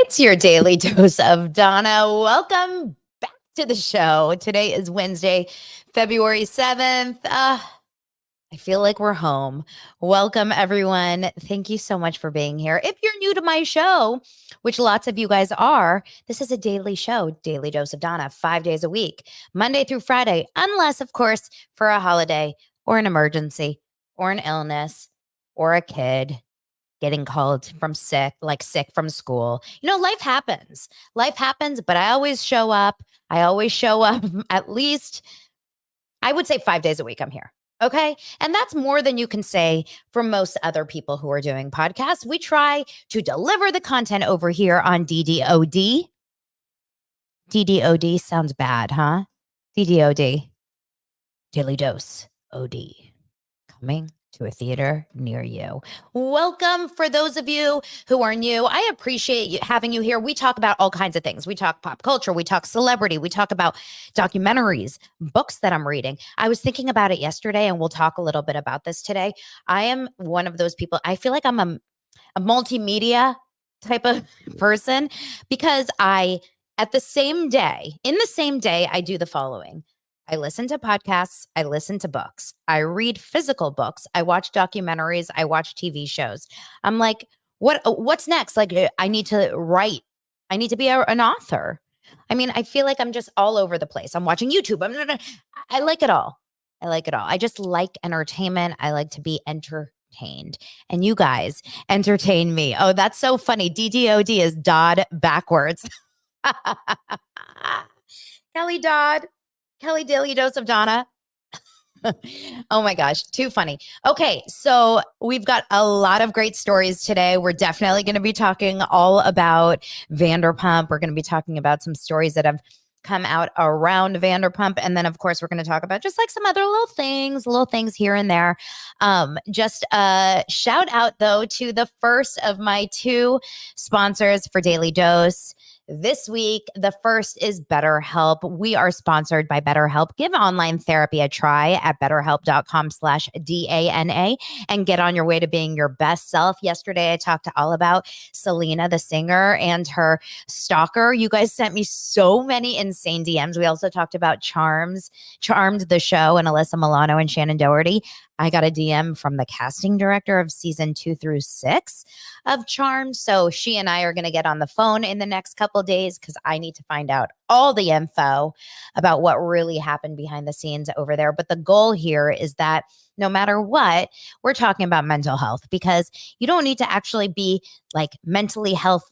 It's your daily dose of Donna. Welcome back to the show. Today is Wednesday, February 7th. I feel like we're home. Welcome, everyone. Thank you so much for being here. If you're new to my show, which lots of you guys are, this is a daily show, Daily Dose of Donna, 5 days a week, Monday through Friday, unless, of course, for a holiday or an emergency or an illness or a kid getting called from sick from school. Life happens. Life happens, but I always show up. I always show up at least, I would say 5 days a week. I'm here. Okay. And that's more than you can say for most other people who are doing podcasts. We try to deliver the content over here on DDOD. DDOD sounds bad, huh? DDOD. Daily Dose OD. Coming to a theater near you. Welcome for those of you who are new. I appreciate having you here. We talk about all kinds of things. We talk pop culture. We talk celebrity. We talk about documentaries, books that I'm reading. I was thinking about it yesterday, and we'll talk a little bit about this today. I am one of those people. I feel like I'm a multimedia type of person because in the same day, I do the following. I listen to podcasts. I listen to books. I read physical books. I watch documentaries. I watch TV shows. I'm like, what's next? Like, I need to write. I need to be an author. I mean, I feel like I'm just all over the place. I'm watching YouTube. I like it all. I like it all. I just like entertainment. I like to be entertained. And you guys entertain me. Oh, that's so funny. DDOD is Dodd backwards. Kelly Dodd. Kelly Daily Dose of Donna. Oh my gosh, too funny. Okay, so we've got a lot of great stories today. We're definitely going to be talking all about Vanderpump. We're going to be talking about some stories that have come out around Vanderpump. And then, of course, we're going to talk about just like some other little things here and there. Just a shout out, though, to the first of my two sponsors for Daily Dose. This week, the first is BetterHelp. We are sponsored by BetterHelp. Give online therapy a try at betterhelp.com/DANA and get on your way to being your best self. Yesterday, I talked all about Selena, the singer, and her stalker. You guys sent me so many insane DMs. We also talked about Charmed the show, and Alyssa Milano and Shannon Doherty. I got a DM from the casting director of season 2 through 6 of Charmed. So she and I are going to get on the phone in the next couple of days because I need to find out all the info about what really happened behind the scenes over there. But the goal here is that no matter what, we're talking about mental health because you don't need to actually be like mentally health.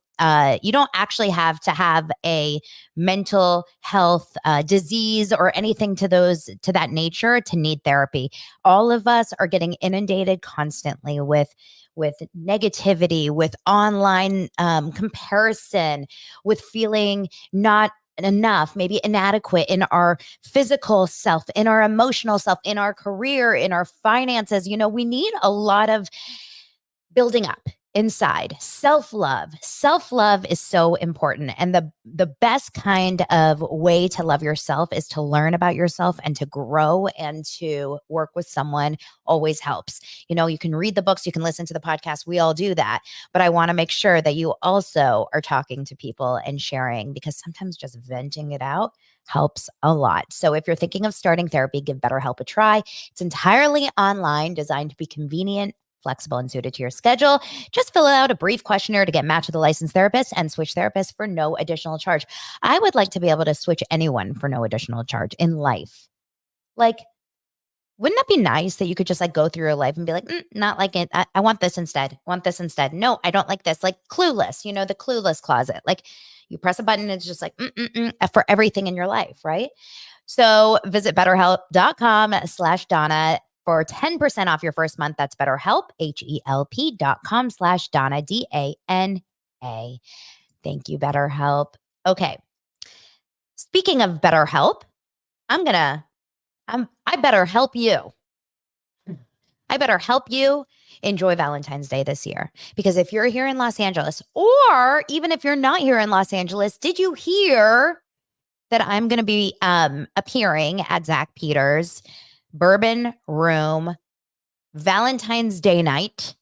You don't actually have to have a mental health disease or anything to that nature to need therapy. All of us are getting inundated constantly with negativity, with online comparison, with feeling not enough, maybe inadequate in our physical self, in our emotional self, in our career, in our finances. We need a lot of building up inside. Self-love is so important, and the best kind of way to love yourself is to learn about yourself and to grow, and to work with someone always helps. You can read the books, you can listen to the podcast, we all do that, but I want to make sure that you also are talking to people and sharing, because sometimes just venting it out helps a lot. So if you're thinking of starting therapy, give BetterHelp a try. It's entirely online, designed to be convenient, flexible, and suited to your schedule. Just fill out a brief questionnaire to get matched with a licensed therapist and switch therapists for no additional charge. I would like to be able to switch anyone for no additional charge in life. Like, wouldn't that be nice that you could just like go through your life and be like, not like it. I want this instead. No, I don't like this. Like Clueless, the Clueless closet. Like you press a button, it's just like for everything in your life, right? So visit betterhelp.com/Donna for 10% off your first month. That's BetterHelp, HELP.com/Donna, DANA. Thank you, BetterHelp. Okay. Speaking of BetterHelp, I better help you. I better help you enjoy Valentine's Day this year. Because if you're here in Los Angeles, or even if you're not here in Los Angeles, did you hear that I'm going to be appearing at Zach Peters' Bourbon Room Valentine's Day night?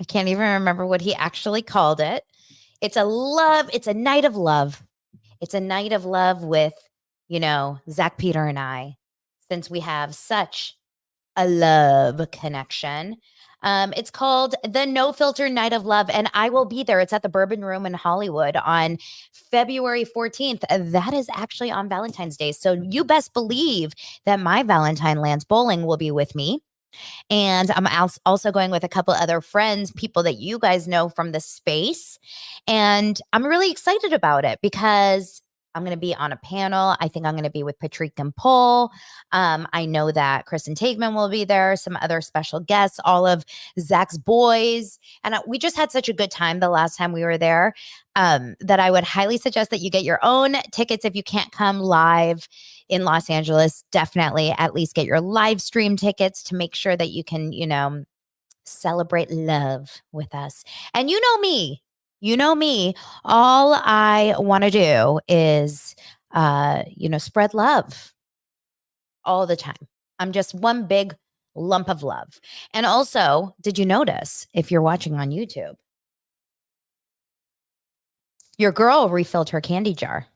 I can't even remember what he actually called it. It's a night of love. It's a night of love with, Zach, Peter, and I, since we have such a love connection. It's called the No Filter Night of Love, and I will be there. It's at the Bourbon Room in Hollywood on February 14th. That is actually on Valentine's Day. So you best believe that my Valentine Lands Bowling will be with me. And I'm also going with a couple other friends, people that you guys know from the space. And I'm really excited about it because I'm going to be on a panel. I think I'm going to be with Patrick and Paul. I know that Kristen Takeman will be there, some other special guests, all of Zach's boys. And we just had such a good time the last time we were there that I would highly suggest that you get your own tickets if you can't come live in Los Angeles. Definitely at least get your live stream tickets to make sure that you can, celebrate love with us. And you know me, all I want to do is, spread love all the time. I'm just one big lump of love. And also, did you notice if you're watching on YouTube, your girl refilled her candy jar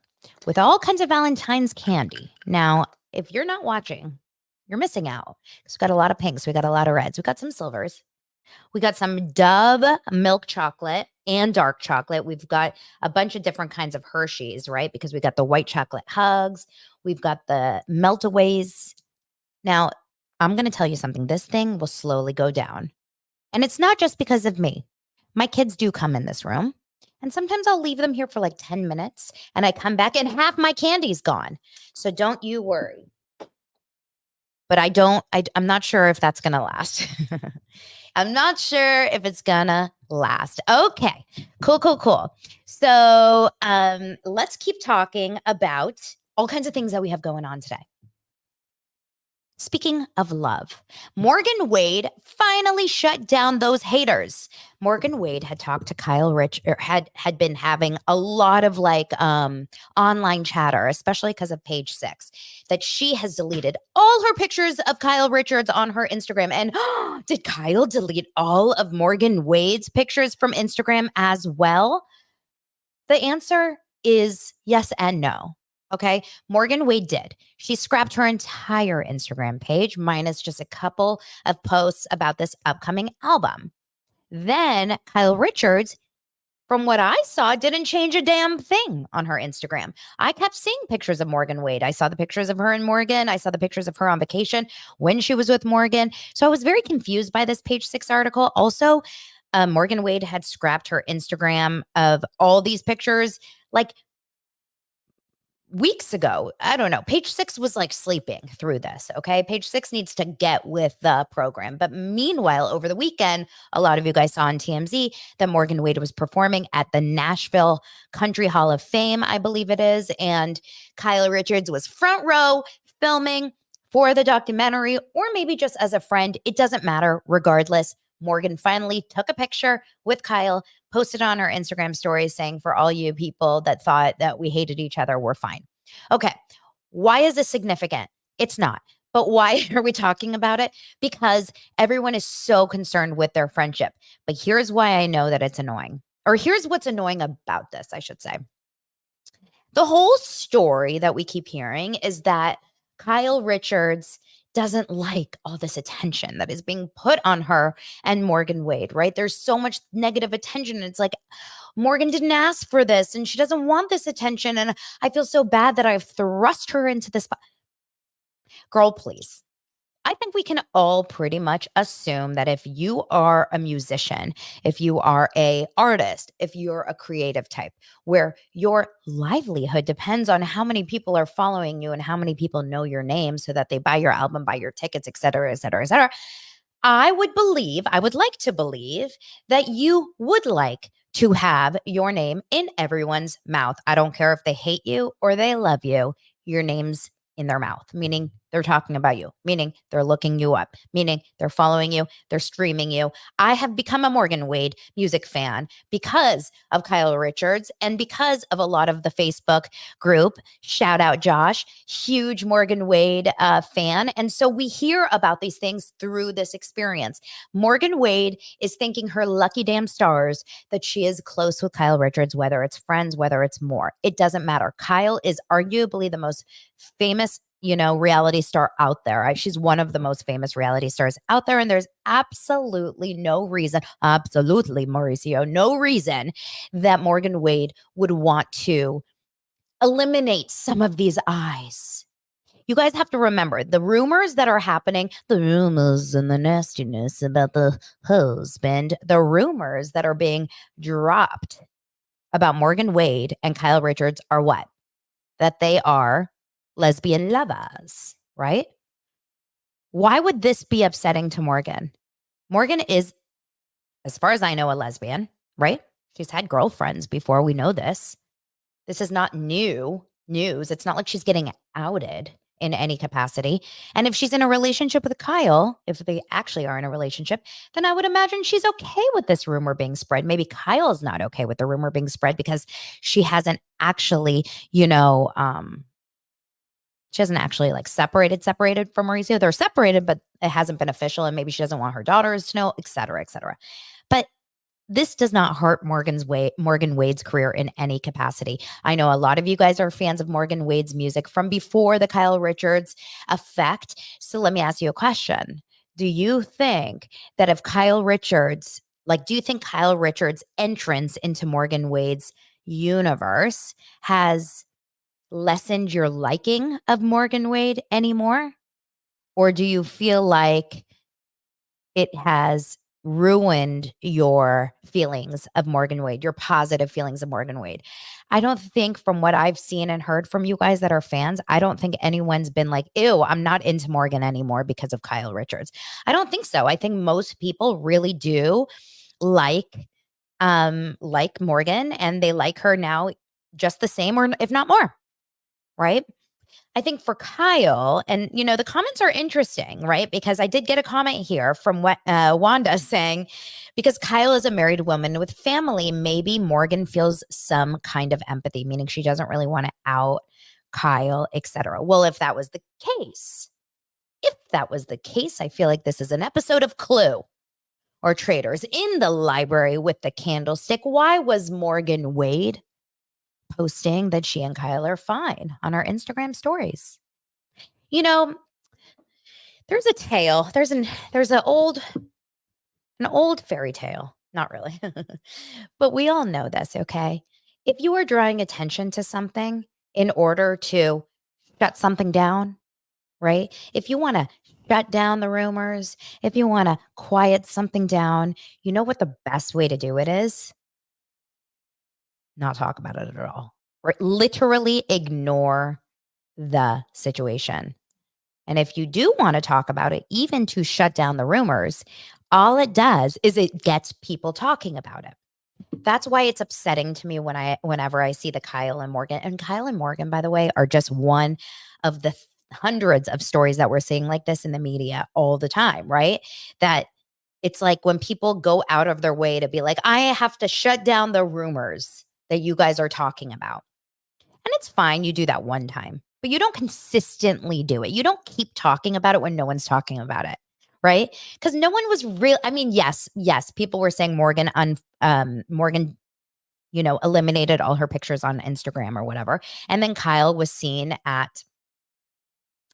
with all kinds of Valentine's candy. Now, if you're not watching, you're missing out. Because we got a lot of pinks, we got a lot of reds, we got some silvers, we got some Dove milk chocolate and dark chocolate. We've got a bunch of different kinds of Hershey's, right? Because we got the white chocolate hugs, we've got the meltaways. Now, I'm going to tell you something. This thing will slowly go down. And it's not just because of me. My kids do come in this room. And sometimes I'll leave them here for like 10 minutes and I come back and half my candy's gone. So don't you worry. But I'm not sure if that's going to last. I'm not sure if it's going to last. Okay, cool. So let's keep talking about all kinds of things that we have going on today. Speaking of love, Morgan Wade finally shut down those haters. Morgan Wade had talked to Kyle had been having a lot of online chatter, especially because of Page Six, that she has deleted all her pictures of Kyle Richards on her Instagram. And did Kyle delete all of Morgan Wade's pictures from Instagram as well? The answer is yes and no. Okay. Morgan Wade did. She scrapped her entire Instagram page, minus just a couple of posts about this upcoming album. Then Kyle Richards, from what I saw, didn't change a damn thing on her Instagram. I kept seeing pictures of Morgan Wade. I saw the pictures of her and Morgan. I saw the pictures of her on vacation when she was with Morgan. So I was very confused by this Page Six article. Also, Morgan Wade had scrapped her Instagram of all these pictures like weeks ago. I don't know. Page Six was like sleeping through this. Okay. Page Six needs to get with the program. But meanwhile, over the weekend, a lot of you guys saw on TMZ that Morgan Wade was performing at the Nashville Country Hall of Fame, I believe it is. And Kyle Richards was front row filming for the documentary, or maybe just as a friend. It doesn't matter. Regardless, Morgan finally took a picture with Kyle, posted on her Instagram stories saying, for all you people that thought that we hated each other, we're fine. Okay. Why is this significant? It's not. But why are we talking about it? Because everyone is so concerned with their friendship. But here's why I know that it's annoying. Or here's what's annoying about this, I should say. The whole story that we keep hearing is that Kyle Richards doesn't like all this attention that is being put on her and Morgan Wade, right? There's so much negative attention. It's like, Morgan didn't ask for this and she doesn't want this attention. And I feel so bad that I've thrust her into this. Girl, please. I think we can all pretty much assume that if you are a musician, if you are a artist, if you're a creative type, where your livelihood depends on how many people are following you and how many people know your name so that they buy your album, buy your tickets, et cetera, et cetera, et cetera. I would like to believe that you would like to have your name in everyone's mouth. I don't care if they hate you or they love you, your name's in their mouth, meaning they're talking about you, meaning they're looking you up, meaning they're following you, they're streaming you. I have become a Morgan Wade music fan because of Kyle Richards and because of a lot of the Facebook group. Shout out Josh, huge Morgan Wade fan. And so we hear about these things through this experience. Morgan Wade is thanking her lucky damn stars that she is close with Kyle Richards, whether it's friends, whether it's more. It doesn't matter. Kyle is arguably the most famous reality star out there. She's one of the most famous reality stars out there. And there's absolutely no reason, absolutely, Mauricio, no reason that Morgan Wade would want to eliminate some of these eyes. You guys have to remember the rumors that are happening, the rumors and the nastiness about the husband, the rumors that are being dropped about Morgan Wade and Kyle Richards are what? That they are lesbian lovers, right? Why would this be upsetting to Morgan? Morgan is, as far as I know, a lesbian, right? She's had girlfriends before. We know this. This is not new news. It's not like she's getting outed in any capacity. And if she's in a relationship with Kyle, if they actually are in a relationship, then I would imagine she's okay with this rumor being spread. Maybe Kyle's not okay with the rumor being spread because she hasn't actually, she hasn't actually like separated from Mauricio. They're separated, but it hasn't been official. And maybe she doesn't want her daughters to know, et cetera, et cetera. But this does not hurt Morgan Wade's career in any capacity. I know a lot of you guys are fans of Morgan Wade's music from before the Kyle Richards effect. So let me ask you a question. Do you think that if Kyle Richards, do you think Kyle Richards' entrance into Morgan Wade's universe has lessened your liking of Morgan Wade anymore? Or do you feel like it has ruined your feelings of Morgan Wade, your positive feelings of Morgan Wade? I don't think, from what I've seen and heard from you guys that are fans, I don't think anyone's been like, ew, I'm not into Morgan anymore because of Kyle Richards. I don't think so. I think most people really do like Morgan, and they like her now just the same, or if not more, right? I think for Kyle, and the comments are interesting, right? Because I did get a comment here from Wanda saying, because Kyle is a married woman with family, maybe Morgan feels some kind of empathy, meaning she doesn't really want to out Kyle, etc. Well, if that was the case, I feel like this is an episode of Clue or Traders in the library with the candlestick. Why was Morgan Wade posting that she and Kyle are fine on our Instagram stories? There's a tale. There's an old fairy tale. Not really. But we all know this, okay? If you are drawing attention to something in order to shut something down, right? If you want to shut down the rumors, if you want to quiet something down, you know what the best way to do it is? Not talk about it at all. Right? Literally ignore the situation. And if you do want to talk about it, even to shut down the rumors, all it does is it gets people talking about it. That's why it's upsetting to me whenever I see the Kyle and Morgan. And Kyle and Morgan, by the way, are just one of the hundreds of stories that we're seeing like this in the media all the time, right? That it's like when people go out of their way to be like, I have to shut down the rumors that you guys are talking about. And it's fine, you do that one time, but you don't consistently do it. You don't keep talking about it when no one's talking about it, right? Because no one was real. I mean, yes, people were saying Morgan, eliminated all her pictures on Instagram or whatever. And then Kyle was seen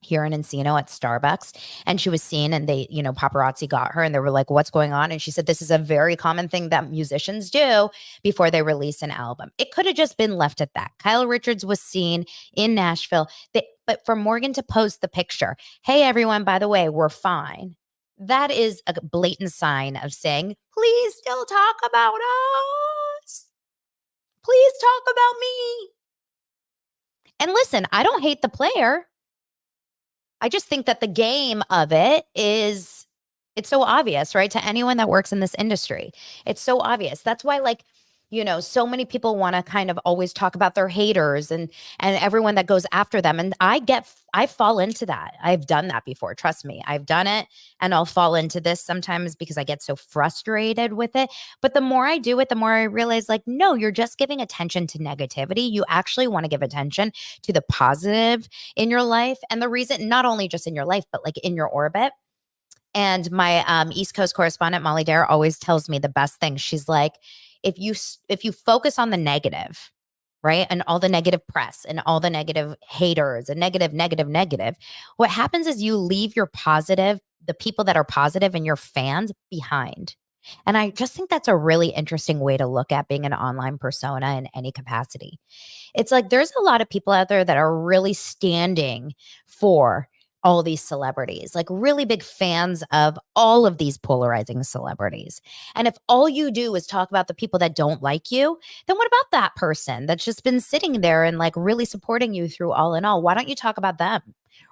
here in Encino at Starbucks, and she was seen, and they, paparazzi got her, and they were like, what's going on? And she said, this is a very common thing that musicians do before they release an album. It could have just been left at that. Kyle Richards was seen in Nashville, but for Morgan to post the picture, hey, everyone, by the way, we're fine. That is a blatant sign of saying, please still talk about us. Please talk about me. And listen, I don't hate the player. I just think that the game of it it's so obvious, right? To anyone that works in this industry, it's so obvious. That's why, So many people want to kind of always talk about their haters and everyone that goes after them. And I fall into that. I've done that before. Trust me, I've done it, and I'll fall into this sometimes because I get so frustrated with it. But the more I do it, the more I realize, like, no, you're just giving attention to negativity. You actually want to give attention to the positive in your life. And the reason, not only just in your life, but like in your orbit. And my East Coast correspondent, Molly Dare, always tells me the best thing. She's like, if you focus on the negative, right, and all the negative press and all the negative haters and negative, what happens is you leave your positive, the people that are positive and your fans behind. And I just think that's a really interesting way to look at being an online persona in any capacity. It's like there's a lot of people out there that are really standing for all these celebrities, like really big fans of all of these polarizing celebrities. And if all you do is talk about the people that don't like you, then what about that person that's just been sitting there and like really supporting you through all in all? Why don't you talk about them?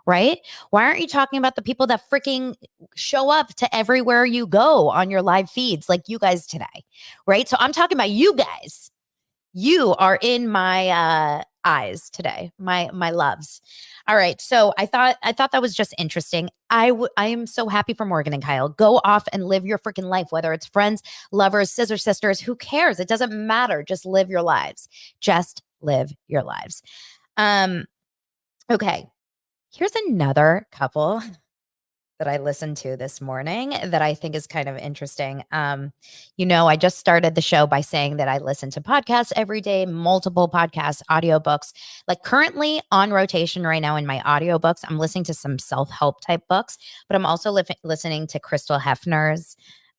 Right? Why aren't you talking about the people that freaking show up to everywhere you go on your live feeds, like you guys today? Right? So I'm talking about you guys. You are in my eyes today, my loves. All right, so I thought that was just interesting. I am so happy for Morgan and Kyle. Go off and live your freaking life, whether it's friends, lovers, scissor sisters. Who cares? It doesn't matter. Just live your lives. Just live your lives. Okay, here's another couple that I listened to this morning that I think is kind of interesting. I just started the show by saying that I listen to podcasts every day, multiple podcasts, audiobooks. Like currently on rotation right now in my audiobooks, I'm listening to some self-help type books, but I'm also listening to Crystal Hefner's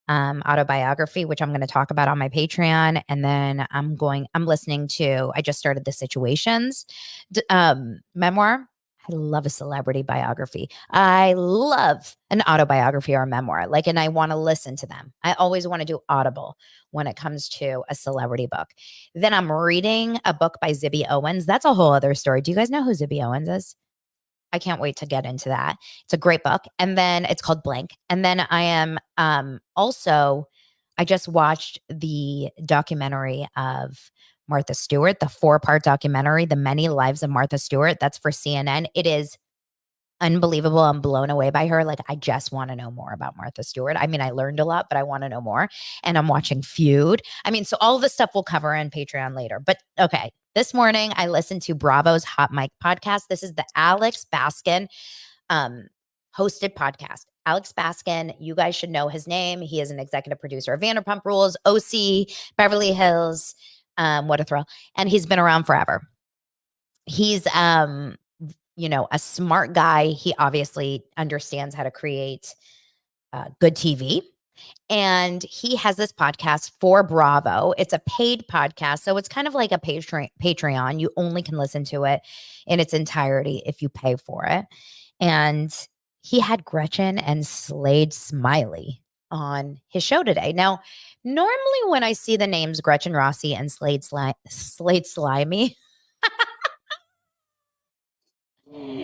autobiography, which I'm going to talk about on my Patreon. And then I just started The Situations memoir. I love a celebrity biography. I love an autobiography or a memoir. And I want to listen to them. I always want to do Audible when it comes to a celebrity book. Then I'm reading a book by Zibby Owens. That's a whole other story. Do you guys know who Zibby Owens is? I can't wait to get into that. It's a great book. And then it's called Blank. And then I am I just watched the documentary of Martha Stewart, the 4-part documentary, The Many Lives of Martha Stewart. That's for CNN. It is unbelievable. I'm blown away by her. Like, I just want to know more about Martha Stewart. I mean, I learned a lot, but I want to know more. And I'm watching Feud. I mean, so all this stuff we'll cover on Patreon later. But okay, this morning I listened to Bravo's Hot Mic podcast. This is the Alex Baskin hosted podcast. Alex Baskin, you guys should know his name. He is an executive producer of Vanderpump Rules, OC, Beverly Hills. What a thrill. And he's been around forever. He's a smart guy. He obviously understands how to create good TV. And he has this podcast for Bravo. It's a paid podcast. So it's kind of like a Patreon. You only can listen to it in its entirety if you pay for it. And he had Gretchen and Slade Smiley on his show today. Now, normally when I see the names Gretchen Rossi and Slade Slimy,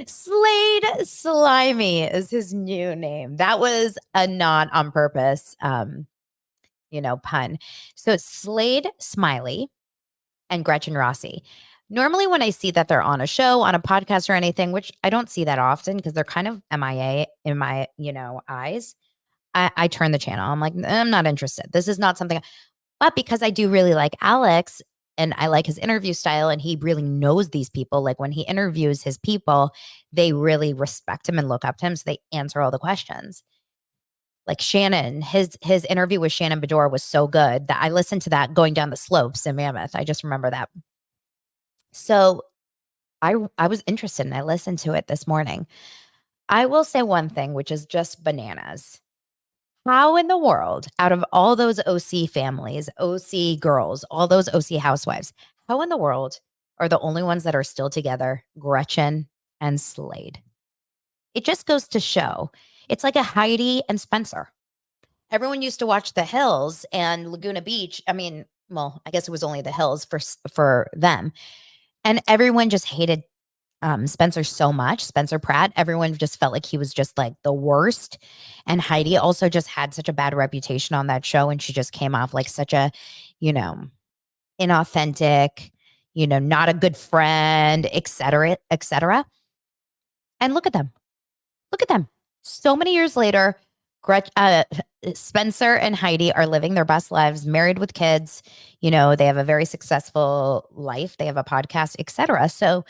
Slade Slimy is his new name. That was a not on purpose, pun. So it's Slade Smiley and Gretchen Rossi. Normally, when I see that they're on a show, on a podcast or anything, which I don't see that often because they're kind of MIA in my, eyes, I turn the channel. I'm like, I'm not interested. This is not something. But because I do really like Alex and I like his interview style and he really knows these people, like when he interviews his people, they really respect him and look up to him. So they answer all the questions. Like Shannon, his interview with Shannon Bedore was so good that I listened to that going down the slopes in Mammoth. I just remember that. So I was interested and I listened to it this morning. I will say one thing, which is just bananas. How in the world, out of all those OC families, OC girls, all those OC housewives, how in the world are the only ones that are still together Gretchen and Slade? It just goes to show. It's like a Heidi and Spencer. Everyone used to watch The Hills and Laguna Beach. I mean, well, I guess it was only The Hills for them. And everyone just hated Spencer so much, Spencer Pratt. Everyone just felt like he was just like the worst. And Heidi also just had such a bad reputation on that show. And she just came off like such a, inauthentic, not a good friend, et cetera, et cetera. And look at them. Look at them. So many years later, Spencer and Heidi are living their best lives, married with kids. They have a very successful life. They have a podcast, et cetera. So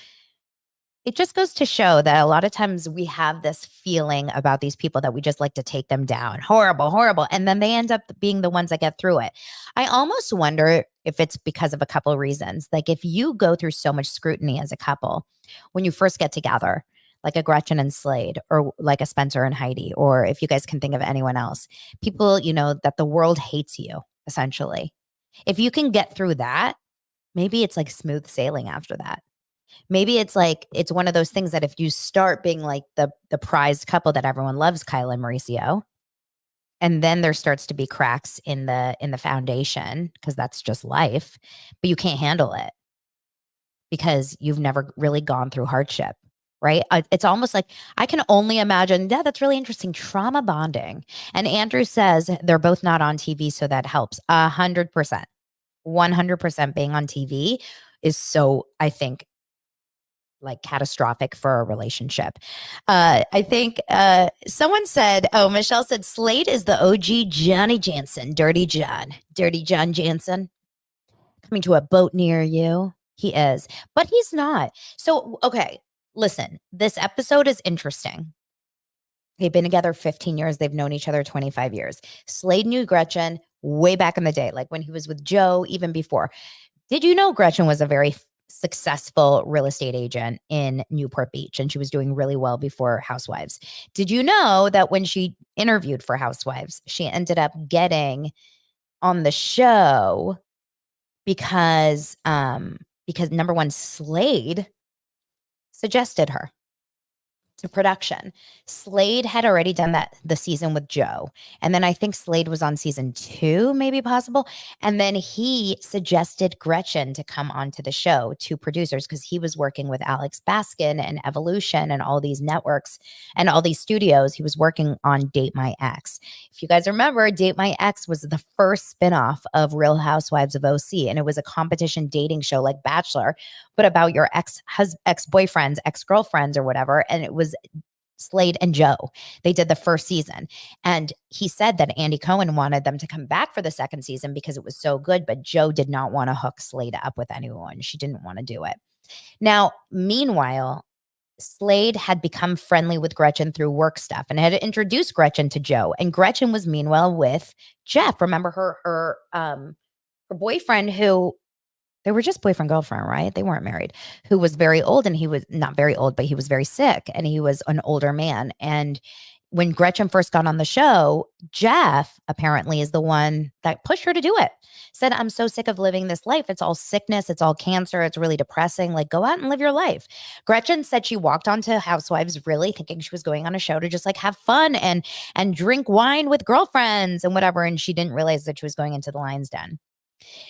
it just goes to show that a lot of times we have this feeling about these people that we just like to take them down. Horrible, horrible. And then they end up being the ones that get through it. I almost wonder if it's because of a couple of reasons. Like if you go through so much scrutiny as a couple when you first get together, like a Gretchen and Slade, or like a Spencer and Heidi, or if you guys can think of anyone else, people, that the world hates you, essentially. If you can get through that, maybe it's like smooth sailing after that. Maybe it's like it's one of those things that if you start being like the prized couple that everyone loves, Kyle and Mauricio, and then there starts to be cracks in the foundation because that's just life, but you can't handle it because you've never really gone through hardship, right? It's almost like I can only imagine. Yeah, that's really interesting. Trauma bonding. And Andrew says they're both not on TV, so that helps 100%. 100% being on TV is so, I think, like catastrophic for a relationship. I think someone said, Michelle said, Slade is the OG Johnny Jansen, Dirty John Jansen, coming to a boat near you. He is, but he's not. So, okay, listen, this episode is interesting. They've been together 15 years. They've known each other 25 years. Slade knew Gretchen way back in the day, like when he was with Joe, even before. Did you know Gretchen was a very successful real estate agent in Newport Beach, and she was doing really well before Housewives? Did you know that when she interviewed for Housewives, she ended up getting on the show because number one, Slade suggested her to production. Slade had already done the season with Joe. And then I think Slade was on season 2, maybe possible. And then he suggested Gretchen to come onto the show to producers because he was working with Alex Baskin and Evolution and all these networks and all these studios. He was working on Date My Ex. If you guys remember, Date My Ex was the first spinoff of Real Housewives of OC. And it was a competition dating show like Bachelor, but about your ex-boyfriends, ex-girlfriends or whatever. And it was Slade and Joe. They did the first season. And he said that Andy Cohen wanted them to come back for the second season because it was so good, but Joe did not want to hook Slade up with anyone. She didn't want to do it. Now, meanwhile, Slade had become friendly with Gretchen through work stuff and had introduced Gretchen to Joe. And Gretchen was meanwhile with Jeff. Remember her boyfriend who they were just boyfriend, girlfriend, right? They weren't married, who was very old, and he was not very old, but he was very sick and he was an older man. And when Gretchen first got on the show, Jeff apparently is the one that pushed her to do it. Said, I'm so sick of living this life. It's all sickness. It's all cancer. It's really depressing. Like, go out and live your life. Gretchen said she walked onto Housewives really thinking she was going on a show to just like have fun and drink wine with girlfriends and whatever. And she didn't realize that she was going into the lion's den.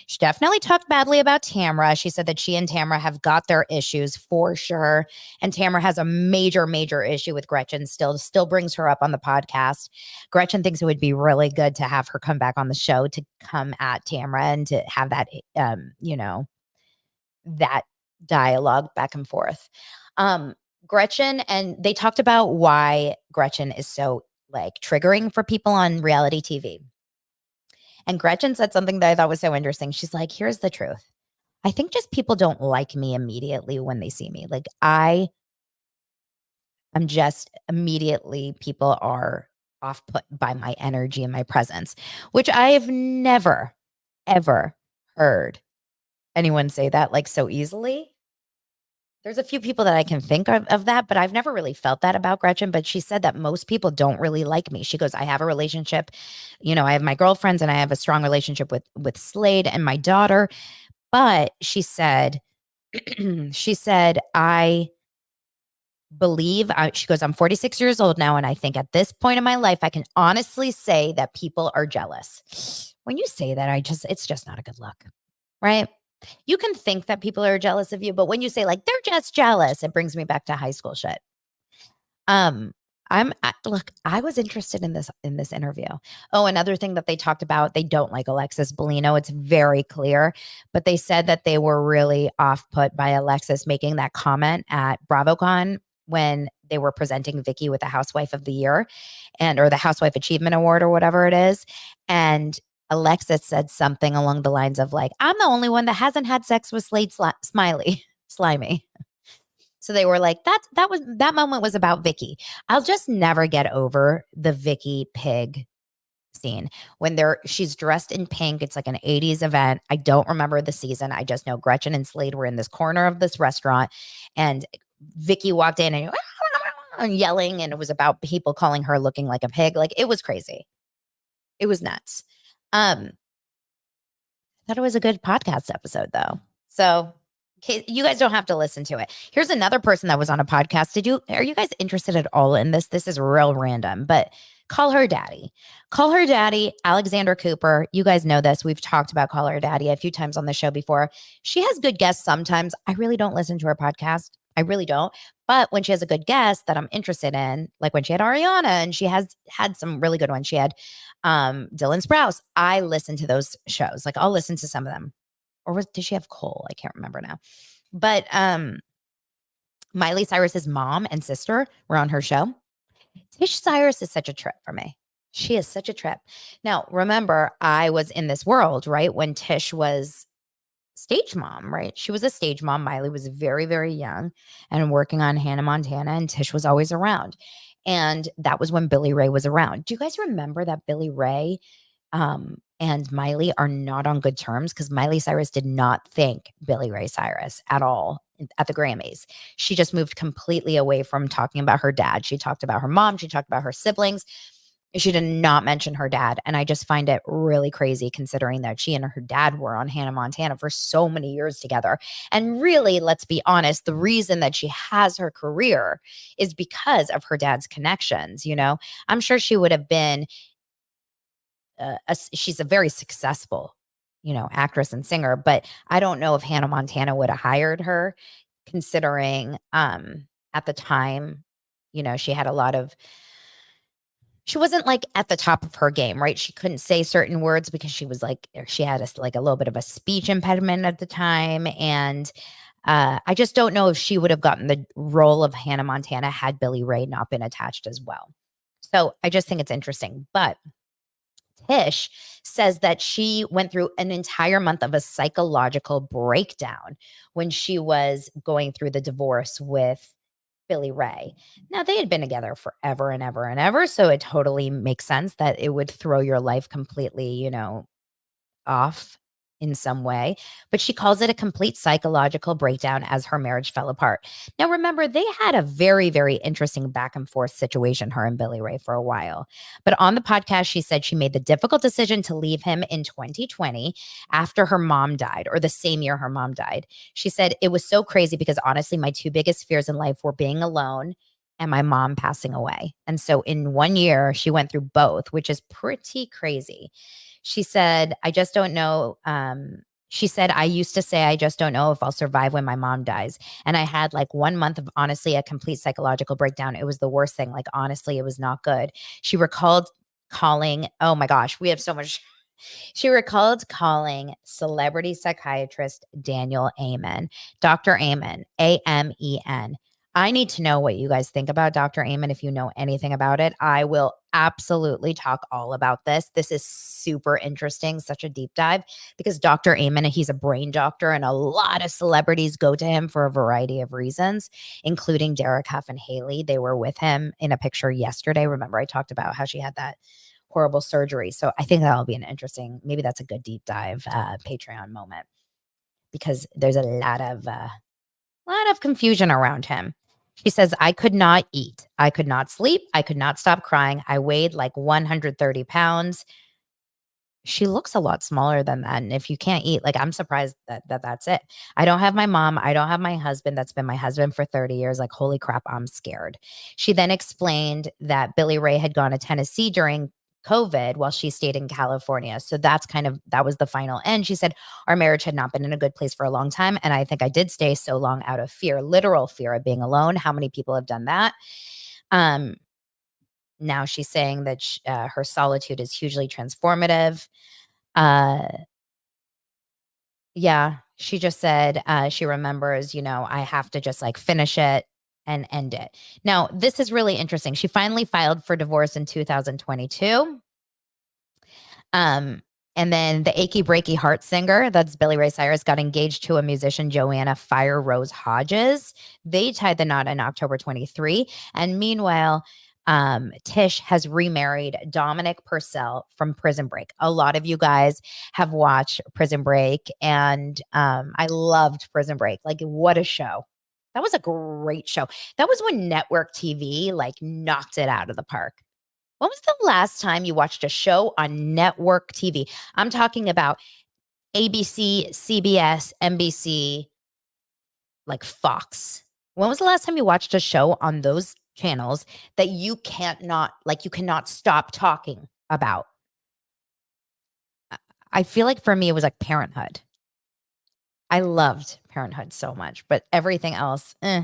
She definitely talked badly about Tamra. She said that she and Tamra have got their issues for sure. And Tamra has a major, major issue with Gretchen, still brings her up on the podcast. Gretchen thinks it would be really good to have her come back on the show to come at Tamra and to have that, that dialogue back and forth. Gretchen, and they talked about why Gretchen is so like triggering for people on reality TV. And Gretchen said something that I thought was so interesting. She's like, here's the truth. I think just people don't like me immediately when they see me. Like I'm just immediately, people are off put by my energy and my presence, which I have never, ever heard anyone say that like so easily. There's a few people that I can think of that, but I've never really felt that about Gretchen. But she said that most people don't really like me. She goes, I have a relationship, I have my girlfriends and I have a strong relationship with Slade and my daughter. But she said, I believe, she goes, I'm 46 years old now. And I think at this point in my life, I can honestly say that people are jealous. When you say that, it's just not a good look, right? You can think that people are jealous of you, but when you say like, they're just jealous, it brings me back to high school shit. Look, I was interested in this interview. Oh, another thing that they talked about, they don't like Alexis Bellino. It's very clear, but they said that they were really off put by Alexis making that comment at BravoCon when they were presenting Vicky with the Housewife of the Year or the Housewife Achievement Award or whatever it is. And Alexis said something along the lines of like, "I'm the only one that hasn't had sex with Smiley, Slimy." So they were like, that moment was about Vicky. I'll just never get over the Vicky pig scene when she's dressed in pink. It's like an 80s event. I don't remember the season. I just know Gretchen and Slade were in this corner of this restaurant and Vicky walked in and yelling, and it was about people calling her looking like a pig. Like, it was crazy. It was nuts. I thought it was a good podcast episode though. So you guys don't have to listen to it. Here's another person that was on a podcast. Are you guys interested at all in this? This is real random, but Call Her Daddy. Call Her Daddy, Alexander Cooper. You guys know this. We've talked about Call Her Daddy a few times on the show before. She has good guests sometimes. I really don't listen to her podcast. I really don't. But when she has a good guest that I'm interested in, like when she had Ariana, and she has had some really good ones. She had Dylan Sprouse. I listen to those shows. Like, I'll listen to some of them. Or did she have Cole? I can't remember now. But Miley Cyrus's mom and sister were on her show. Tish Cyrus is such a trip for me. She is such a trip. Now, remember, I was in this world, right, when Tish was stage mom, right? She was a stage mom. Miley was very, very young and working on Hannah Montana, and Tish was always around. And that was when Billy Ray was around. Do you guys remember that Billy Ray and Miley are not on good terms because Miley Cyrus did not thank Billy Ray Cyrus at all at the Grammys. She just moved completely away from talking about her dad. She talked about her mom. She talked about her siblings. She did not mention her dad. And I just find it really crazy considering that she and her dad were on Hannah Montana for so many years together. And really, let's be honest, the reason that she has her career is because of her dad's connections. I'm sure she would have been she's a very successful, actress and singer, but I don't know if Hannah Montana would have hired her considering at the time, she wasn't like at the top of her game, right? She couldn't say certain words because she was like, she had like a little bit of a speech impediment at the time. And I just don't know if she would have gotten the role of Hannah Montana had Billy Ray not been attached as well. So I just think it's interesting. But Tish says that she went through an entire month of a psychological breakdown when she was going through the divorce with Billy Ray. Now, they had been together forever and ever and ever, so it totally makes sense that it would throw your life completely, off in some way, but she calls it a complete psychological breakdown as her marriage fell apart. Now, remember, they had a very, very interesting back and forth situation, her and Billy Ray, for a while. But on the podcast, she said she made the difficult decision to leave him in 2020 after her mom died, or the same year her mom died. She said, it was so crazy because honestly, my two biggest fears in life were being alone and my mom passing away. And so in 1 year, she went through both, which is pretty crazy. She said, I just don't know. She said, I used to say, I just don't know if I'll survive when my mom dies. And I had like 1 month of honestly a complete psychological breakdown. It was the worst thing. Like, honestly, it was not good. She recalled calling, oh my gosh, we have so much. She recalled calling celebrity psychiatrist Daniel Amen, Dr. Amen, Amen. I need to know what you guys think about Dr. Amen. If you know anything about it, I will absolutely talk all about this. This is super interesting, such a deep dive, because Dr. Amen, he's a brain doctor, and a lot of celebrities go to him for a variety of reasons, including Derek Huff and Haley. They were with him in a picture yesterday. Remember, I talked about how she had that horrible surgery. So I think that'll be an interesting, maybe that's a good deep dive Patreon moment, because there's a lot of confusion around him. She says, I could not eat. I could not sleep. I could not stop crying. I weighed like 130 pounds. She looks a lot smaller than that. And if you can't eat, like, I'm surprised that's it. I don't have my mom. I don't have my husband. That's been my husband for 30 years. Like, holy crap, I'm scared. She then explained that Billy Ray had gone to Tennessee during COVID while she stayed in California. So that was the final end. She said, our marriage had not been in a good place for a long time. And I think I did stay so long out of fear, literal fear of being alone. How many people have done that? now she's saying that her solitude is hugely transformative. Uh, yeah, she just said she remembers, I have to just like finish it and end it. Now, this is really interesting. She finally filed for divorce in 2022. Um, and then the achy breaky heart singer, that's Billy Ray Cyrus, got engaged to a musician, Joanna Fire Rose Hodges. They tied the knot in October 23. And meanwhile, Tish has remarried Dominic Purcell from Prison Break. A lot of you guys have watched Prison Break, and I loved Prison Break. Like, what a show. That was a great show. That was when network TV like knocked it out of the park. When was the last time you watched a show on network TV? I'm talking about ABC, CBS, NBC, like Fox. When was the last time you watched a show on those channels that you cannot stop talking about? I feel like for me, it was like Parenthood. I loved Parenthood so much, but everything else, eh.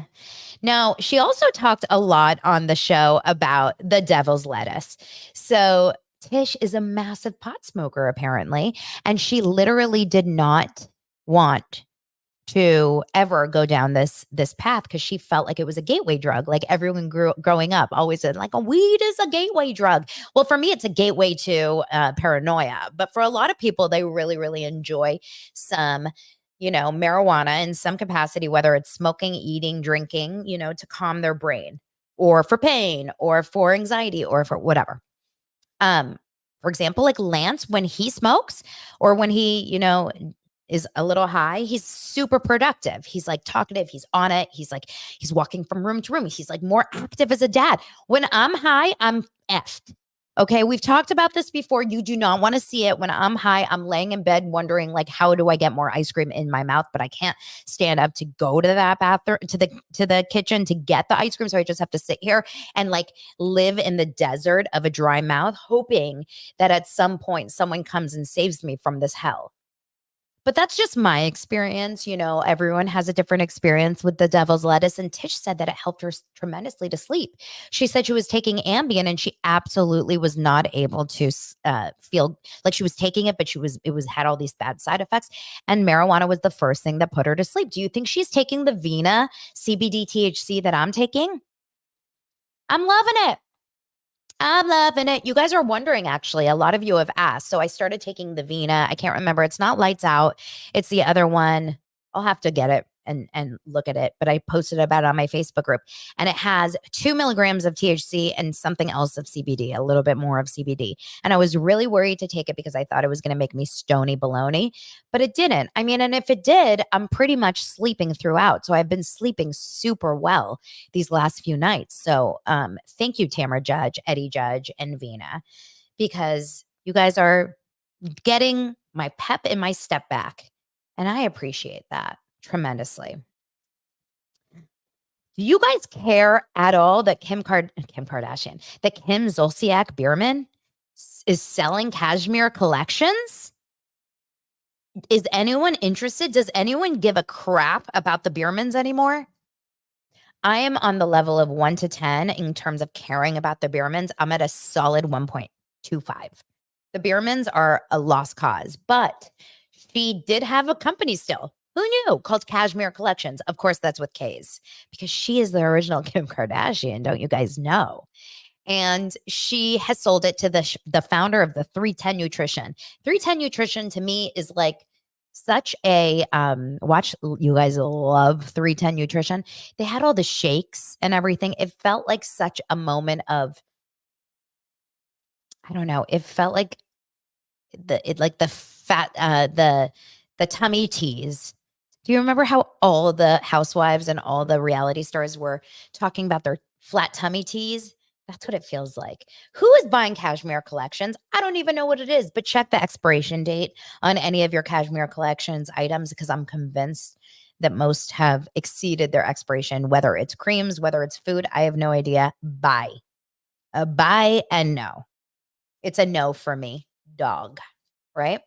Now, she also talked a lot on the show about the devil's lettuce. So, Tish is a massive pot smoker, apparently, and she literally did not want to ever go down this path because she felt like it was a gateway drug. Like everyone growing up always said, like, a weed is a gateway drug. Well, for me, it's a gateway to paranoia, but for a lot of people, they really, really enjoy some marijuana in some capacity, whether it's smoking, eating, drinking, to calm their brain or for pain or for anxiety or for whatever. For example, like Lance, when he smokes or when he, is a little high, he's super productive. He's like talkative. He's on it. He's walking from room to room. He's like more active as a dad. When I'm high, I'm effed. Okay, we've talked about this before. You do not want to see it. When I'm high, I'm laying in bed wondering, like, how do I get more ice cream in my mouth? But I can't stand up to go to that bathroom, to the kitchen to get the ice cream. So I just have to sit here and like live in the desert of a dry mouth, hoping that at some point someone comes and saves me from this hell. But that's just my experience. Everyone has a different experience with the devil's lettuce. And Tish said that it helped her tremendously to sleep. She said she was taking Ambien and she absolutely was not able to feel like she was taking it, but had all these bad side effects. And marijuana was the first thing that put her to sleep. Do you think she's taking the Vina CBD THC that I'm taking? I'm loving it. I'm loving it. You guys are wondering, actually. A lot of you have asked. So I started taking the Vina. I can't remember. It's not Lights Out. It's the other one. I'll have to get it and look at it. But I posted about it on my Facebook group. And it has 2 milligrams of THC and something else of CBD, a little bit more of CBD. And I was really worried to take it because I thought it was going to make me stony baloney. But it didn't. I mean, and if it did, I'm pretty much sleeping throughout. So I've been sleeping super well these last few nights. So thank you, Tamara Judge, Eddie Judge, and Vina, because you guys are getting my pep in my step back. And I appreciate that tremendously. Do you guys care at all that Kim Kardashian, that Kim Zolciak Biermann is selling cashmere collections? Is anyone interested? Does anyone give a crap about the Biermanns anymore? I am on the level of 1 to 10 in terms of caring about the Biermanns. I'm at a solid 1.25. The Biermanns are a lost cause, but she did have a company still. Who knew? Called Cashmere Collections. Of course, that's with K's because she is the original Kim Kardashian. Don't you guys know? And she has sold it to the founder of the 310 Nutrition. 310 Nutrition to me is like such a watch. You guys love 310 Nutrition. They had all the shakes and everything. It felt like such a moment of, I don't know. It felt like the tummy teas. Do you remember how all the housewives and all the reality stars were talking about their flat tummy teas? That's what it feels like. Who is buying cashmere collections? I don't even know what it is, but check the expiration date on any of your cashmere collections items because I'm convinced that most have exceeded their expiration, whether it's creams, whether it's food. I have no idea. Buy. A buy and no. It's a no for me. Dog. Right?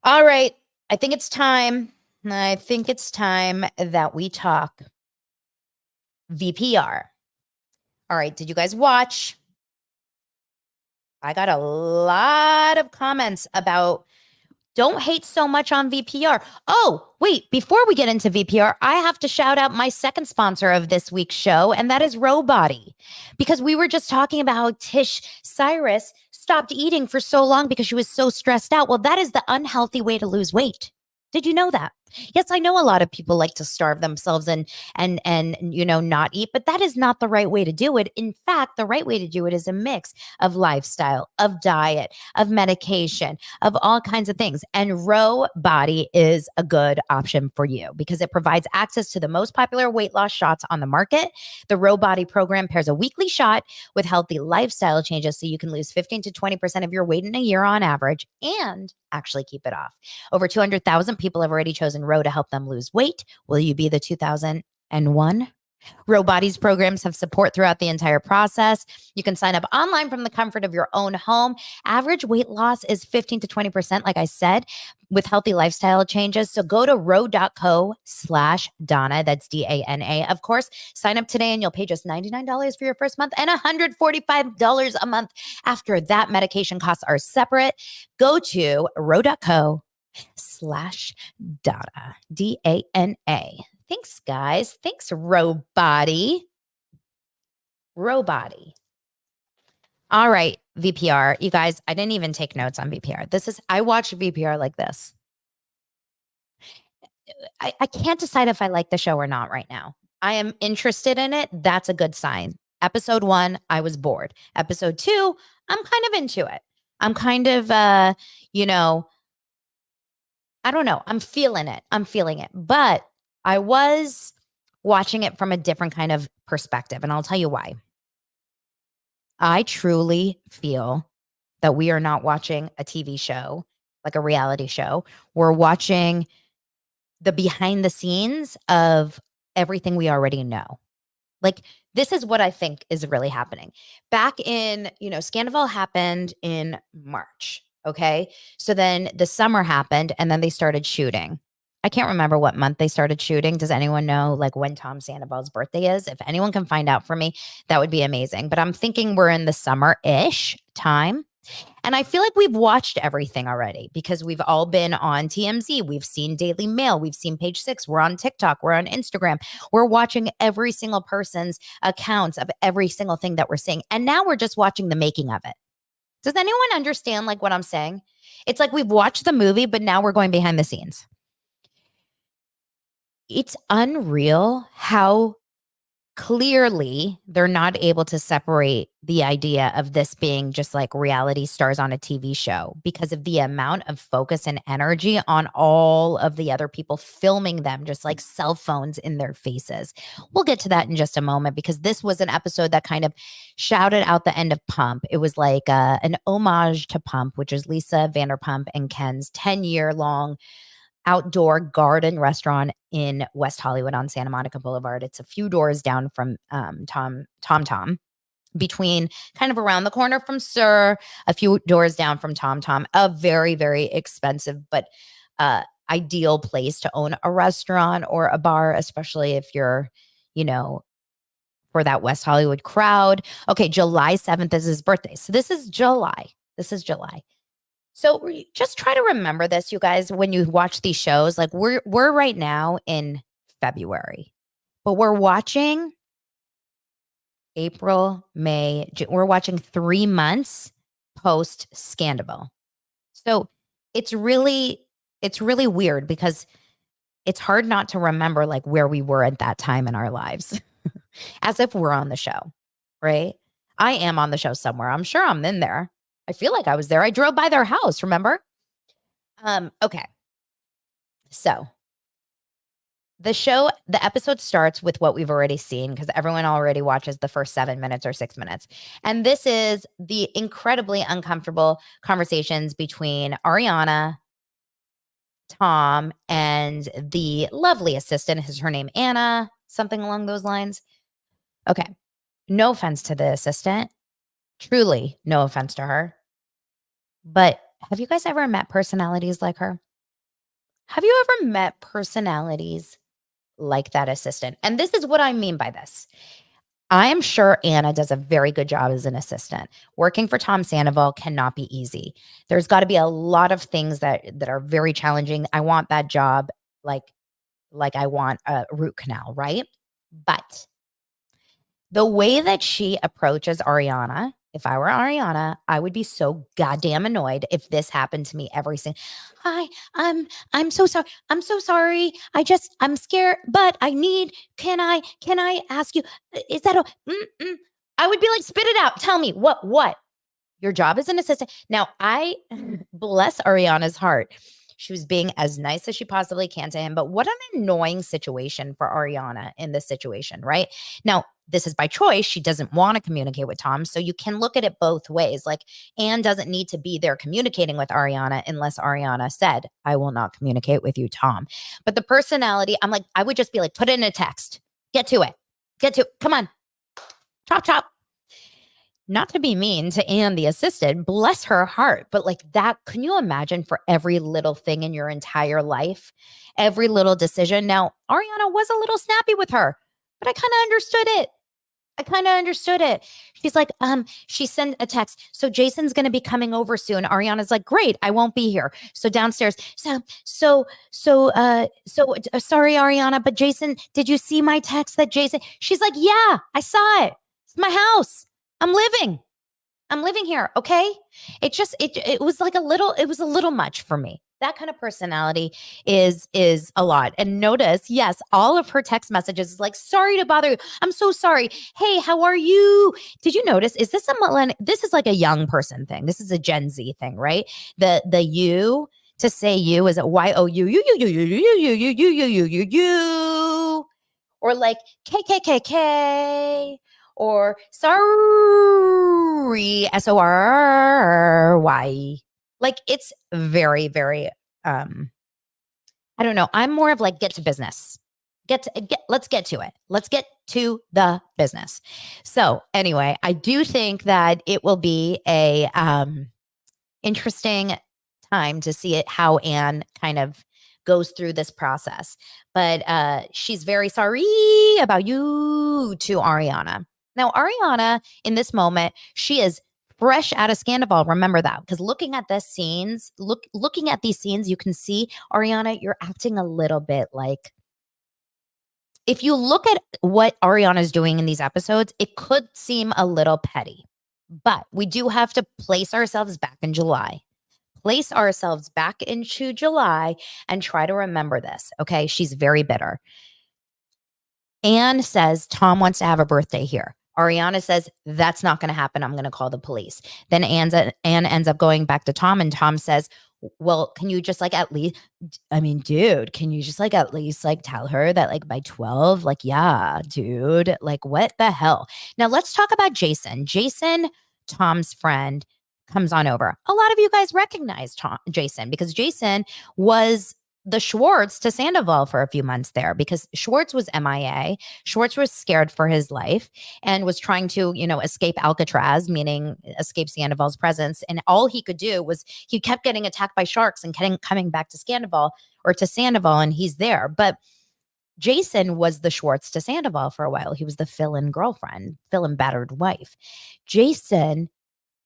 All right. I think it's time that we talk VPR. All right. Did you guys watch I got a lot of comments about don't hate so much on VPR. Oh, wait, before we get into VPR, I have to shout out my second sponsor of this week's show, and that is Robody. Because we were just talking about how Tish Cyrus stopped eating for so long because she was so stressed out. Well, that is the unhealthy way to lose weight. Did you know that? Yes, I know a lot of people like to starve themselves and not eat, but that is not the right way to do it. In fact, the right way to do it is a mix of lifestyle, of diet, of medication, of all kinds of things. And Row Body is a good option for you because it provides access to the most popular weight loss shots on the market. The Row Body program pairs a weekly shot with healthy lifestyle changes so you can lose 15 to 20% of your weight in a year on average and actually keep it off. Over 200,000 people have already chosen Row to help them lose weight. Will you be the 2001? Row Body's programs have support throughout the entire process. You can sign up online from the comfort of your own home. Average weight loss is 15 to 20%, like I said, with healthy lifestyle changes. So go to row.co/Donna. That's DANA. Of course, sign up today and you'll pay just $99 for your first month and $145 a month after that. Medication costs are separate. Go to row.co/Donna, DANA. Thanks, guys. Thanks, Robody. Robody. All right, VPR. You guys, I didn't even take notes on VPR. I watch VPR like this. I can't decide if I like the show or not right now. I am interested in it. That's a good sign. Episode 1, I was bored. Episode 2, I'm kind of into it. I'm kind of, I don't know. I'm feeling it. But I was watching it from a different kind of perspective, and I'll tell you why. I truly feel that we are not watching a TV show, like a reality show. We're watching the behind the scenes of everything we already know. Like, this is what I think is really happening. Back in, Sandoval happened in March. Okay. So then the summer happened and then they started shooting. I can't remember what month they started shooting. Does anyone know like when Tom Sandoval's birthday is? If anyone can find out for me, that would be amazing. But I'm thinking we're in the summer-ish time. And I feel like we've watched everything already because we've all been on TMZ. We've seen Daily Mail. We've seen Page Six. We're on TikTok. We're on Instagram. We're watching every single person's accounts of every single thing that we're seeing. And now we're just watching the making of it. Does anyone understand like what I'm saying? It's like we've watched the movie, but now we're going behind the scenes. It's unreal how clearly they're not able to separate the idea of this being just like reality stars on a TV show because of the amount of focus and energy on all of the other people filming them, just like cell phones in their faces. We'll get to that in just a moment because this was an episode that kind of shouted out the end of Pump. It was like an homage to Pump, which is Lisa Vanderpump and Ken's 10-year-long outdoor garden restaurant in West Hollywood on Santa Monica Boulevard. It's a few doors down from Tom, between kind of around the corner from Sir, a few doors down from Tom. A very, very expensive but ideal place to own a restaurant or a bar, especially if you're, for that West Hollywood crowd. Okay, July 7th is his birthday. So this is July. So just try to remember this, you guys, when you watch these shows. Like we're right now in February, but we're watching April, May. We're watching 3 months post Sandoval. So it's really weird because it's hard not to remember like where we were at that time in our lives, as if we're on the show, right? I am on the show somewhere. I'm sure I'm in there. I feel like I was there. I drove by their house, remember? Okay. So the episode starts with what we've already seen because everyone already watches the first 7 minutes or 6 minutes. And this is the incredibly uncomfortable conversations between Ariana, Tom, and the lovely assistant. Is her name Anna? Something along those lines. Okay. No offense to the assistant. Truly, no offense to her. But have you guys ever met personalities like her? Have you ever met personalities like that assistant? And this is what I mean by this. I am sure Anna does a very good job as an assistant. Working for Tom Sandoval cannot be easy. There's got to be a lot of things that are very challenging. I want that job like I want a root canal, right? But the way that she approaches Ariana, if I were Ariana, I would be so goddamn annoyed if this happened to me every single. Hi, I'm so sorry. I'm so sorry. I'm scared, but can I ask you? Is that a? I would be like, spit it out. Tell me what your job as an assistant. Now, I bless Ariana's heart. She was being as nice as she possibly can to him. But what an annoying situation for Ariana in this situation, right? Now, this is by choice. She doesn't want to communicate with Tom. So you can look at it both ways. Like, Anne doesn't need to be there communicating with Ariana unless Ariana said, I will not communicate with you, Tom. But the personality, I'm like, I would just be like, put it in a text. Get to it. Come on. Chop, chop. Not to be mean to Anne, the assistant, bless her heart, but like that, can you imagine for every little thing in your entire life, every little decision? Now, Ariana was a little snappy with her, but I kind of understood it. She's like, she sent a text. So Jason's going to be coming over soon. Ariana's like, great, I won't be here. So downstairs. Sorry, Ariana, but Jason, did you see my text that Jason? She's like, yeah, I saw it. It's my house. I'm living here. Okay. It was like it was a little much for me. That kind of personality is a lot. And notice, yes, all of her text messages is like, sorry to bother you. I'm so sorry. Hey, how are you? Did you notice? Is this this is like a young person thing. This is a Gen Z thing, right? The you to say you is a you, or like KKKK, or sorry, SORY. Like it's very, very, I don't know. I'm more of like, get to business. Let's get to it. Let's get to the business. So anyway, I do think that it will be a interesting time to see it, how Anne kind of goes through this process. But she's very sorry about you to Ariana. Now, Ariana, in this moment, she is fresh out of Sandoval. Remember that, because looking at these scenes, you can see Ariana, you're acting a little bit like, if you look at what Ariana is doing in these episodes, it could seem a little petty. But we do have to place ourselves back in July. Place ourselves back into July and try to remember this. Okay. She's very bitter. Anne says Tom wants to have a birthday here. Ariana says that's not going to happen. I'm going to call the police. Then Anne ends up going back to Tom, and Tom says, well, can you just like at least, I mean, dude, can you just like at least like tell her that like by 12, like, yeah, dude, like what the hell? Now let's talk about Jason. Jason, Tom's friend, comes on over. A lot of you guys recognize Jason, because Jason was the Schwartz to Sandoval for a few months there, because Schwartz was MIA. Schwartz was scared for his life and was trying to, escape Alcatraz, meaning escape Sandoval's presence. And all he could do was he kept getting attacked by sharks and coming back to Sandoval, and he's there. But Jason was the Schwartz to Sandoval for a while. He was the fill-in girlfriend, fill-in battered wife. Jason,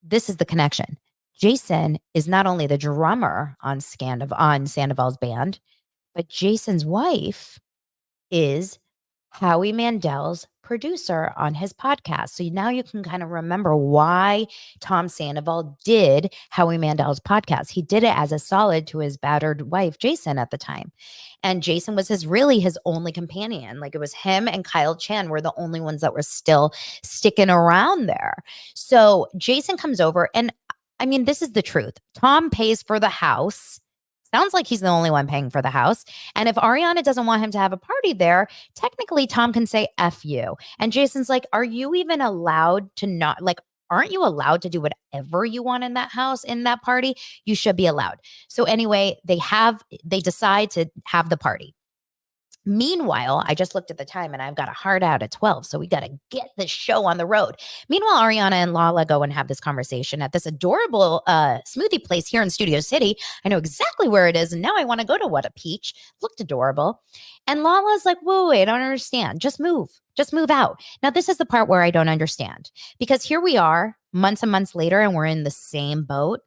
this is the connection. Jason is not only the drummer on Sandoval's band, but Jason's wife is Howie Mandel's producer on his podcast. So now you can kind of remember why Tom Sandoval did Howie Mandel's podcast. He did it as a solid to his battered wife, Jason, at the time. And Jason was his only companion. Like it was him and Kyle Chan were the only ones that were still sticking around there. So Jason comes over, and I mean, this is the truth. Tom pays for the house. Sounds like he's the only one paying for the house. And if Ariana doesn't want him to have a party there, technically Tom can say F you. And Jason's like, are you even allowed to not, like, aren't you allowed to do whatever you want in that house, in that party? You should be allowed. So anyway, they decide to have the party. Meanwhile, I just looked at the time and I've got a hard out at 12. So we got to get this show on the road. Meanwhile, Ariana and Lala go and have this conversation at this adorable smoothie place here in Studio City. I know exactly where it is. And now I want to go to What a Peach. Looked adorable. And Lala's like, whoa, wait, I don't understand. Just move. Just move out. Now, this is the part where I don't understand because here we are months and months later and we're in the same boat.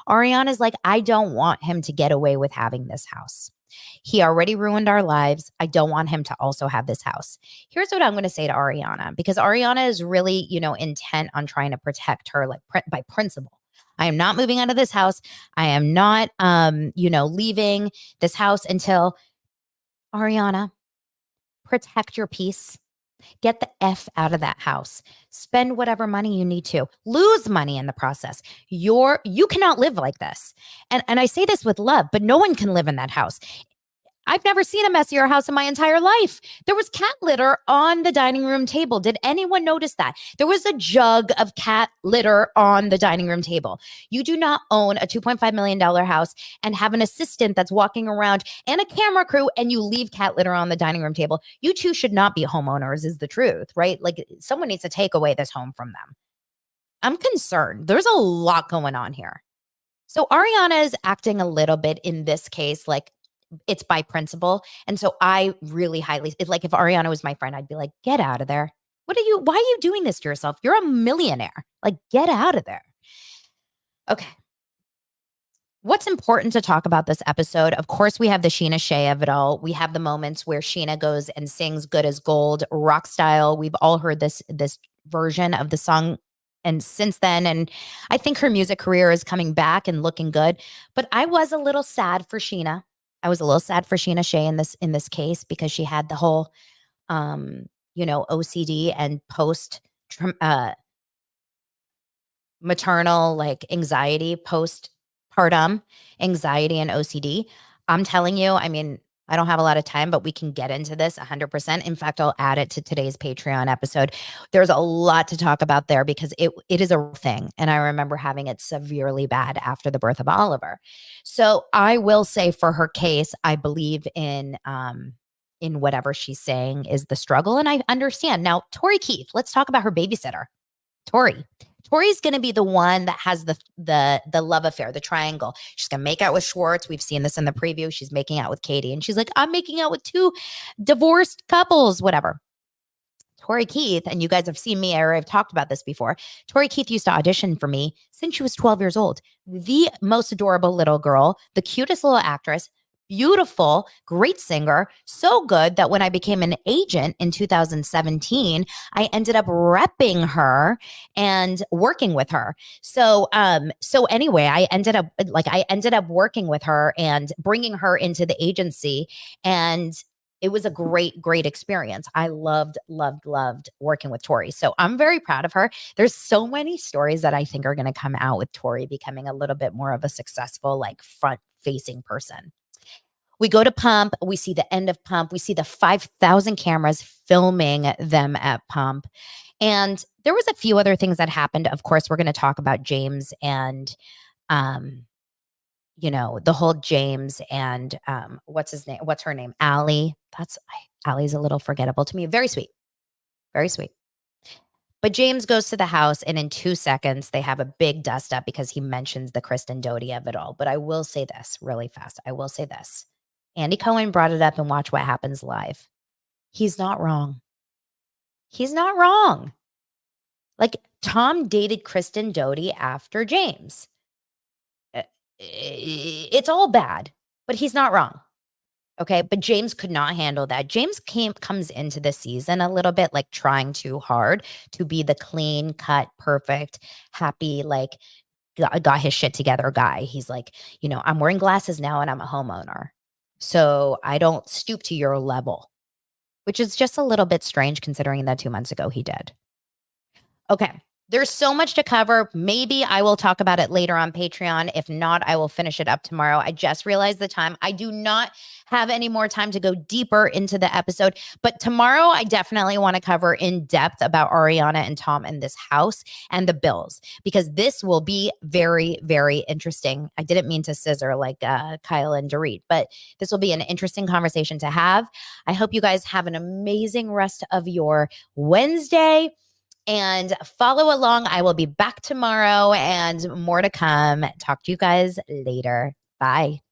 Ariana's like, I don't want him to get away with having this house. He already ruined our lives. I don't want him to also have this house. Here's what I'm going to say to Ariana, because Ariana is really, intent on trying to protect her like by principle. I am not moving out of this house. I am not, leaving this house until Ariana, protect your peace. Get the F out of that house. Spend whatever money you need to. Lose money in the process. You cannot live like this. And I say this with love, but no one can live in that house. I've never seen a messier house in my entire life. There was cat litter on the dining room table. Did anyone notice that? There was a jug of cat litter on the dining room table. You do not own a $2.5 million house and have an assistant that's walking around and a camera crew and you leave cat litter on the dining room table. You two should not be homeowners is the truth, right? Like someone needs to take away this home from them. I'm concerned. There's a lot going on here. So Ariana is acting a little bit in this case like it's by principle. And so I really if Ariana was my friend, I'd be like, get out of there. Why are you doing this to yourself? You're a millionaire. Like, get out of there. Okay. What's important to talk about this episode? Of course, we have the Sheena Shea of it all. We have the moments where Sheena goes and sings Good as Gold, rock style. We've all heard this version of the song and since then, and I think her music career is coming back and looking good. But I was a little sad for Sheena. I was a little sad for Sheena Shea in this case because she had the whole, OCD and post maternal like anxiety, postpartum anxiety and OCD. I'm telling you, I mean, I don't have a lot of time, but we can get into this 100%. In fact, I'll add it to today's Patreon episode. There's a lot to talk about there because it is a thing. And I remember having it severely bad after the birth of Oliver. So I will say for her case, I believe in whatever she's saying is the struggle. And I understand. Now, Tori Keith, let's talk about her babysitter. Tori's going to be the one that has the love affair, the triangle. She's going to make out with Schwartz. We've seen this in the preview. She's making out with Katie. And she's like, I'm making out with two divorced couples, whatever. Tori Keith, and you guys have seen me, or I've talked about this before. Tori Keith used to audition for me since she was 12 years old. The most adorable little girl, the cutest little actress, beautiful, great singer, so good that when I became an agent in 2017, I ended up repping her and working with her. So anyway, I ended up working with her and bringing her into the agency, and it was a great, great experience. I loved working with Tori. So I'm very proud of her. There's so many stories that I think are going to come out with Tori becoming a little bit more of a successful, like front-facing person. We go to Pump. We see the end of Pump. We see the 5,000 cameras filming them at Pump. And there was a few other things that happened. Of course, we're going to talk about James and, the whole James and what's his name? What's her name? Allie. Allie's a little forgettable to me. Very sweet. Very sweet. But James goes to the house, and in 2 seconds, they have a big dust up because he mentions the Kristen Doty of it all. But I will say this really fast. Andy Cohen brought it up and Watch What Happens Live. He's not wrong. He's not wrong. Like, Tom dated Kristen Doty after James. It's all bad, but he's not wrong. Okay, but James could not handle that. James comes into this season a little bit like trying too hard to be the clean cut, perfect, happy, like got his shit together guy. He's like, I'm wearing glasses now and I'm a homeowner. So I don't stoop to your level, which is just a little bit strange considering that 2 months ago he did. Okay. There's so much to cover. Maybe I will talk about it later on Patreon. If not, I will finish it up tomorrow. I just realized the time. I do not have any more time to go deeper into the episode. But tomorrow, I definitely want to cover in depth about Ariana and Tom and this house and the bills, because this will be very, very interesting. I didn't mean to scissor like Kyle and Dorit, but this will be an interesting conversation to have. I hope you guys have an amazing rest of your Wednesday. And follow along. I will be back tomorrow and more to come. Talk to you guys later. Bye.